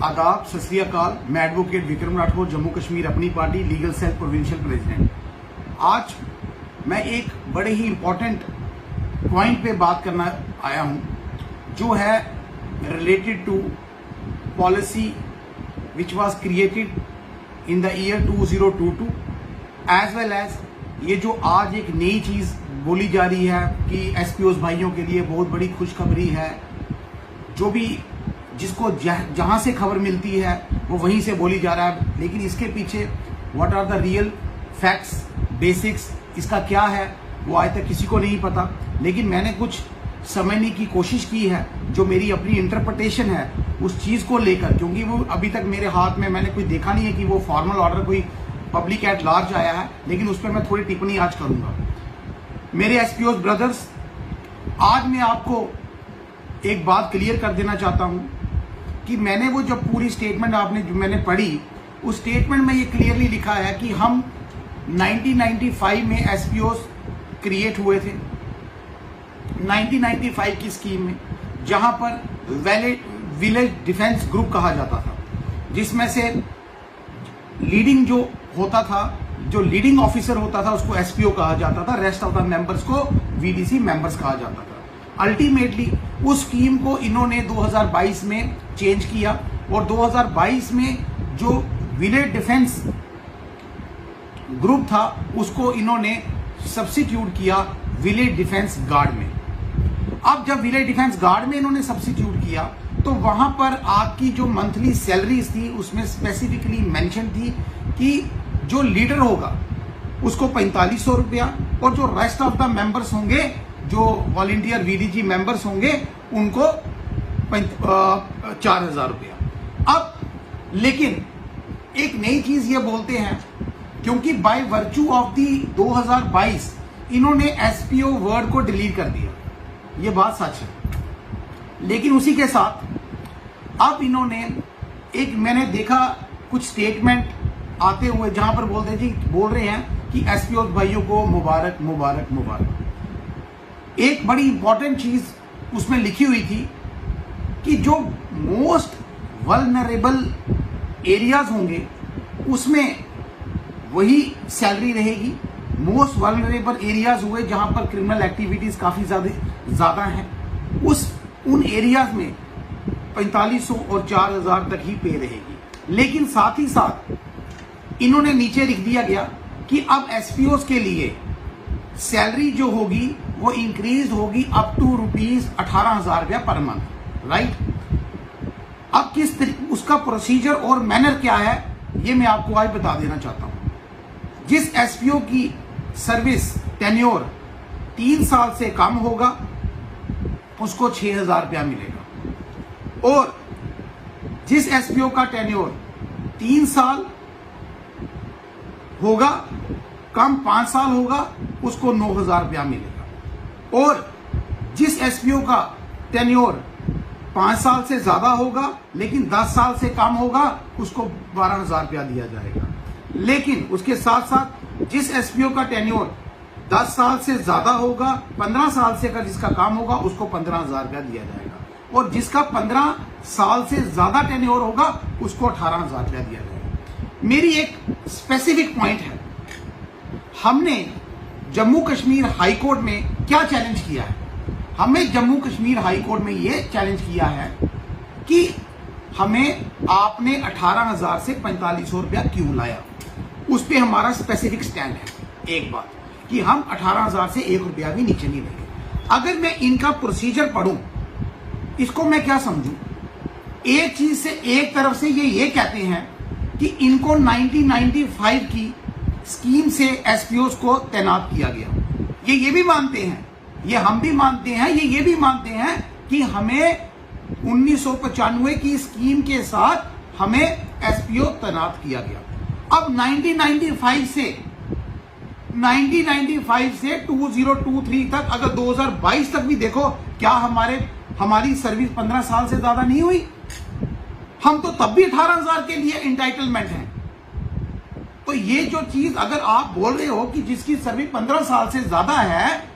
आदाब, सत श्री अकाल। मैं advocate Vikram Rathore, Jammu Kashmir Apni party legal cell provincial president. आज मैं एक बड़े ही इंपॉर्टेंट पॉइंट पे बात करना आया हूं, जो है related to policy which was created in the year 2022 as well as ये जो आज एक नई चीज बोली जा रही है कि एसपीओस भाइयों के लिए बहुत बड़ी खुशखबरी है। जो भी जिसको जहां से खबर मिलती है वो वहीं से बोली जा रहा है, लेकिन इसके पीछे what are the real facts, basics, इसका क्या है वो आज तक किसी को नहीं पता। लेकिन मैंने कुछ समझने की कोशिश की है, जो मेरी अपनी इंटरप्रिटेशन है उस चीज को लेकर, क्योंकि वो अभी तक मेरे हाथ में मैंने कोई देखा नहीं है कि वो फॉर्मल ऑर्डर कोई पब्लिक एट लार्ज आया है, लेकिन उस पर मैं थोड़ी टिप्पणी आज करूंगा। मेरे एसपीओस ब्रदर्स, आज मैं आपको एक बात क्लियर कर देना चाहता हूं कि मैंने वो जब पूरी स्टेटमेंट मैंने पढ़ी, उस स्टेटमेंट में ये क्लियरली लिखा है कि हम 1995 में एसपीओस क्रिएट हुए थे, 1995 की स्कीम में, जहां पर विलेज डिफेंस ग्रुप कहा जाता था, जिसमें से लीडिंग जो होता था, जो लीडिंग ऑफिसर होता था उसको एसपीओ कहा जाता था, रेस्ट ऑफ द मेंबर्स को वीडीसी मेंबर्स कहा जाता था। अल्टीमेटली उस स्कीम को इन्होंने 2022 में चेंज किया और 2022 में जो विलेज डिफेंस ग्रुप था उसको इन्होंने सब्स्टिट्यूट किया विलेज डिफेंस गार्ड में। अब जब विलेज डिफेंस गार्ड में इन्होंने सब्स्टिट्यूट किया तो वहां पर आपकी जो मंथली सैलरीज थी उसमें स्पेसिफिकली मेंशन थी कि जो लीडर होगा उसको 4500 रुपया और जो रेस्ट ऑफ द मेंबर्स होंगे, जो वॉलंटियर वीडीजी मेंबर्स होंगे, उनको 4000 रुपया। अब लेकिन एक नई चीज ये बोलते हैं, क्योंकि बाय वर्चू ऑफ दी 2022 इन्होंने एसपीओ वर्ड को डिलीट कर दिया, ये बात सच है। लेकिन उसी के साथ अब इन्होंने एक, मैंने देखा कुछ स्टेटमेंट आते हुए जहां पर बोल रहे हैं कि एसपीओ भाइयों को मुबारक मुबारक मुबारक। एक बड़ी इंपॉर्टेंट चीज उसमें लिखी हुई थी कि जो मोस्ट वल्नरेबल एरियाज होंगे उसमें वही सैलरी रहेगी। मोस्ट वल्नरेबल एरियाज हुए जहां पर क्रिमिनल एक्टिविटीज काफी ज्यादा हैं, उन एरियाज में 4500 और 4000 तक ही पे रहेगी। लेकिन साथ ही साथ इन्होंने नीचे लिख दिया गया कि अब एसपीओस के लिए सैलरी जो होगी वो इंक्रीज होगी up to ₹18,000 per month, right. अब किस तरीके उसका प्रोसीजर और मैनर क्या है ये मैं आपको आज बता देना चाहता हूं। जिस एसपीओ की सर्विस टेन्योर 3 साल से कम होगा उसको 6,000 रुपया मिलेगा, और जिस एसपीओ का टेन्योर 3 साल होगा, कम 5 साल होगा, उसको 9,000 रुपया मिलेगा, और जिस एसपीओ का टेन्योर 5 साल से ज्यादा होगा लेकिन 10 साल से कम होगा उसको 12,000 रुपया दिया जाएगा। लेकिन उसके साथ साथ जिस एसपीओ का टेन्योर 10 साल से ज्यादा होगा, 15 साल से अगर जिसका काम होगा उसको 15,000 रुपया दिया जाएगा, और जिसका 15 साल से ज्यादा टेन्योर होगा उसको 18,000 रुपया दिया जाएगा। मेरी एक स्पेसिफिक पॉइंट है, हमने जम्मू कश्मीर हाई कोर्ट में क्या चैलेंज किया है? हमने जम्मू कश्मीर हाई कोर्ट में यह चैलेंज किया है कि हमें आपने 18,000 से 4500 रुपया क्यों लाया। उस पर हमारा स्पेसिफिक स्टैंड है एक बात कि हम 18,000 से 1 रुपया भी नीचे नहीं लेंगे। अगर मैं इनका प्रोसीजर पढ़ूं, इसको मैं क्या समझूं? एक चीज से, एक तरफ से ये कहते हैं कि इनको 1995 की स्कीम से एसपीओस को तैनात किया गया। ये भी मानते हैं, ये हम भी मानते हैं, ये भी मानते हैं कि हमें 1995 की स्कीम के साथ हमें एसपीओ तैनात किया गया। अब 1995 से 2023 तक, अगर 2022 तक भी देखो, क्या हमारी सर्विस 15 साल से ज्यादा नहीं हुई? हम तो तब भी 18,000 के लिए इंटाइटलमेंट हैं। तो ये जो चीज अगर आप बोल रहे हो कि जिसकी सर्विस 15 साल से ज्यादा है,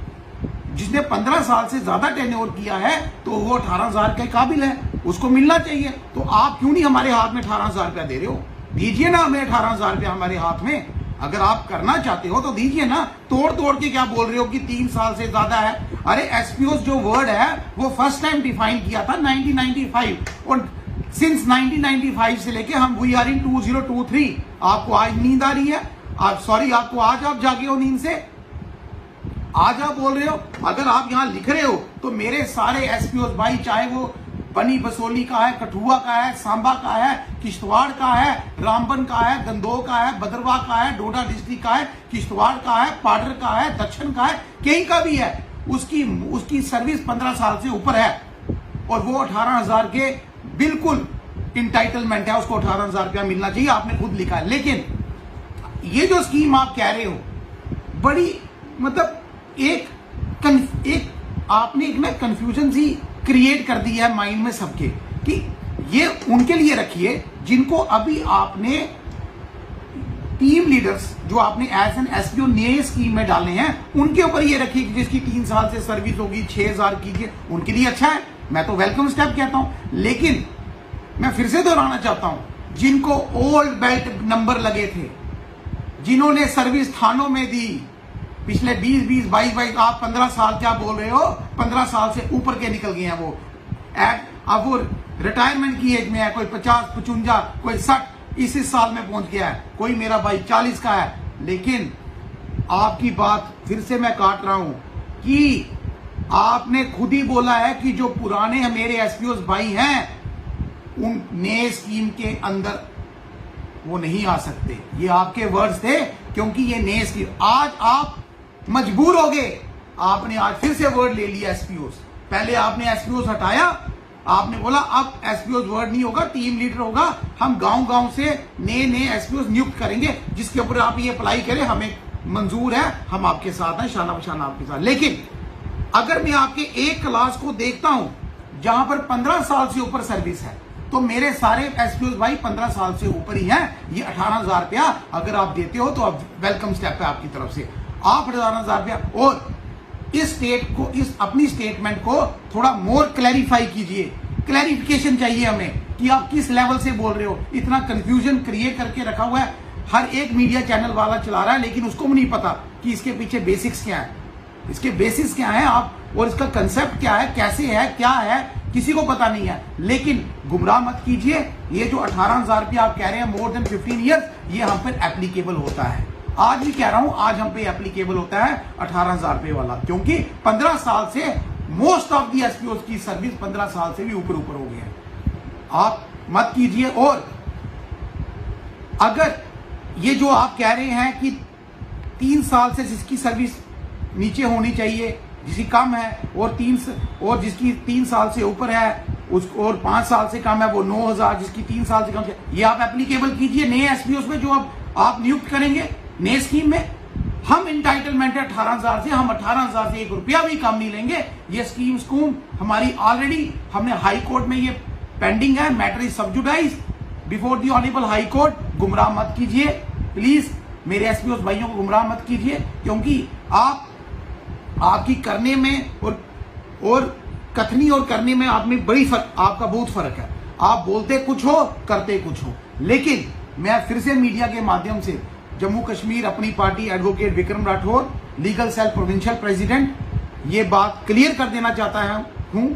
जिसने 15 साल से ज्यादा टेन्योर किया है, तो वो 18,000 के काबिल है, उसको मिलना चाहिए। तो आप क्यों नहीं हमारे हाथ में 18,000 रुपया दे रहे हो? दीजिए ना हमें 18,000 रुपया हमारे हाथ में। अगर आप करना चाहते हो तो दीजिए ना। तोड़ तोड़ के क्या बोल रहे हो कि 3 साल से ज्यादा है? अरे एसपीओ जो वर्ड है वो फर्स्ट टाइम डिफाइन किया था 1995, और सिंस 1995 से लेके हम वी आर इन 2023। आपको आज नींद आ रही है? आप सॉरी, आपको आज आप जागे हो नींद से? आज आप बोल रहे हो? अगर आप यहां लिख रहे हो तो मेरे सारे एसपीओ भाई, चाहे वो बनी बसोली का है, कठुआ का है, सांबा का है, किश्तवाड़ का है, रामबन का है, गंदोह का है, भद्रवाह का है, डोडा डिस्ट्रिक्ट का है, किश्तवाड़ का है, पाडर का है, दक्षिण का है, कहीं का भी है, उसकी सर्विस 15 साल से ऊपर है और वो 18,000 के बिल्कुल इंटाइटलमेंट है, उसको 18,000 रुपया मिलना चाहिए। आपने खुद लिखा है। लेकिन ये जो स्कीम आप कह रहे हो, बड़ी मतलब आपने एक ना कंफ्यूजन सी क्रिएट कर दी है माइंड में सबके, कि ये उनके लिए रखिए जिनको अभी आपने टीम लीडर्स जो आपने एज एन एसपीओ नए स्कीम में डाले हैं, उनके ऊपर ये रखिए कि जिसकी 3 साल से सर्विस होगी 6,000 कीजिए, उनके लिए अच्छा है। मैं तो वेलकम स्टेप कहता हूं। लेकिन मैं फिर से दोहराना चाहता हूं, जिनको ओल्ड बेल्ट नंबर लगे थे, जिन्होंने सर्विस थानों में दी पिछले 20-22, आप 15 साल क्या बोल रहे हो? 15 साल से ऊपर के निकल गए हैं वो। अब वो रिटायरमेंट की एज में है, कोई 50, 55, कोई 60 इस साल में पहुंच गया है, कोई मेरा भाई 40 का है। लेकिन आपकी बात फिर से मैं काट रहा हूं कि आपने खुद ही बोला है कि जो पुराने मेरे एसपीओ भाई हैं उन नए स्कीम के अंदर वो नहीं आ सकते। ये आपके वर्ड्स थे, क्योंकि ये नए स्कीम। आज आप मजबूर हो गए, आपने आज फिर से वर्ड ले लिया एसपीओ। पहले आपने एसपीओ हटाया, आपने बोला अब एसपीओ वर्ड नहीं होगा, टीम लीडर होगा, हम गांव-गांव से नए एसपीओ नियुक्त करेंगे, जिसके ऊपर आप ये अप्लाई करें, हमें मंजूर है, हम आपके साथ हैं, शाना बशाना आपके साथ। लेकिन अगर मैं आपके एक क्लास को देखता हूं जहां पर 15 साल से ऊपर सर्विस है, तो मेरे सारे एसपीओ भाई 15 साल से ऊपर ही हैं। ये 18,000 रुपया अगर आप देते हो तो अब वेलकम स्टेप है आपकी तरफ से। आप 18,000 रुपया, और इस स्टेट को, इस अपनी स्टेटमेंट को थोड़ा मोर क्लैरिफाई कीजिए। क्लैरिफिकेशन चाहिए हमें कि आप किस लेवल से बोल रहे हो। इतना कंफ्यूजन क्रिएट करके रखा हुआ है, हर एक मीडिया चैनल वाला चला रहा है, लेकिन उसको भी नहीं पता कि इसके पीछे बेसिक्स क्या है, इसके बेसिक्स क्या है, आप और इसका कंसेप्ट क्या है, कैसे है, क्या है, किसी को पता नहीं है। लेकिन गुमराह मत कीजिए। ये जो 18,000 रुपया आप कह रहे हैं मोर देन 15 ईयर्स, ये हम पे एप्लीकेबल होता है। आज भी कह रहा हूं, आज हम पे एप्लीकेबल होता है 18,000 रुपये वाला, क्योंकि 15 साल से मोस्ट ऑफ दी एसपीओ की सर्विस 15 साल से भी ऊपर हो गई है। आप मत कीजिए। और अगर ये जो आप कह रहे हैं कि 3 साल से जिसकी सर्विस नीचे होनी चाहिए, जिसकी कम है, और जिसकी 3 साल से ऊपर है उसको, और 5 साल से कम है वो 9,000, जिसकी 3 साल से कम है, ये आप एप्लीकेबल कीजिए नए एसपीओ में जो अब आप नियुक्त करेंगे नए स्कीम में। हम इंटाइटलमेंट है 18,000 से, हम 18,000 से 1 रुपया भी कम नहीं लेंगे। ये स्कीम हमारी ऑलरेडी, हमने हाई कोर्ट में ये पेंडिंग है, matter is sub judice before the honourable high court. गुमराह मत कीजिए प्लीज, मेरे एसपीओ भाइयों को गुमराह मत कीजिए, क्योंकि आपकी करने में और कथनी और करने में आपका बहुत फर्क है। आप बोलते कुछ हो, करते कुछ हो। लेकिन मैं फिर से मीडिया के माध्यम से Jammu Kashmir Apni party advocate Vikram Rathore, legal cell provincial president, ये बात क्लियर कर देना चाहता हूं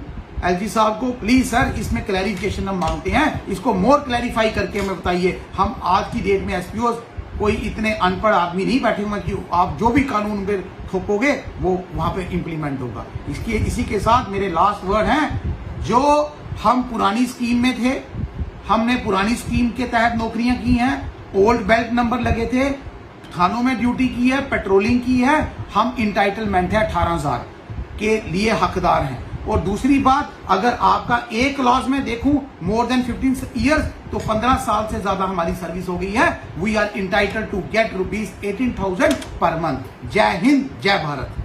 एलजी साहब को। प्लीज सर, इसमें क्लैरिफिकेशन हम मांगते हैं, इसको मोर क्लैरिफाई करके हमें बताइए। हम आज की डेट में एसपीओ कोई इतने अनपढ़ आदमी नहीं बैठे हुए कि आप जो भी कानून पे थोपोगे वो वहां पे इंप्लीमेंट होगा। इसी के साथ मेरे लास्ट वर्ड हैं, जो हम पुरानी स्कीम में थे, हमने पुरानी स्कीम के तहत नौकरियां की हैं, ओल्ड बेल्ट नंबर लगे थे, थानों में ड्यूटी की है, पेट्रोलिंग की है, हम इंटाइटलमेंट है 18,000 के लिए हकदार हैं। और दूसरी बात, अगर आपका एक क्लॉज में देखूं मोर देन 15 ईयर्स, तो 15 साल से ज्यादा हमारी सर्विस हो गई है। We are entitled to get ₹18,000 per month. जय हिंद, जय भारत।